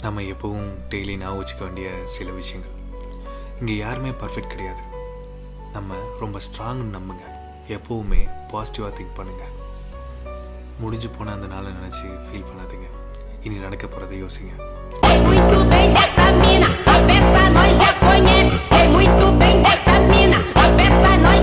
நம்ம எப்போவும் டெய்லி ஞாபகம் வச்சுக்க வேண்டிய சில விஷயங்கள். இங்கே யாருமே பர்ஃபெக்ட் கிடையாது. நம்ம ரொம்ப ஸ்ட்ராங்னு நம்புங்க. எப்போவுமே பாசிட்டிவாக திங்க் பண்ணுங்கள். முடிஞ்சு போன அந்த நாளை நினச்சி ஃபீல் பண்ணாதீங்க. இனி நடக்க போகிறதை யோசிங்க. Muito bem dessa mina, a peça nós já conhece. Sei muito bem dessa mina, a peça nós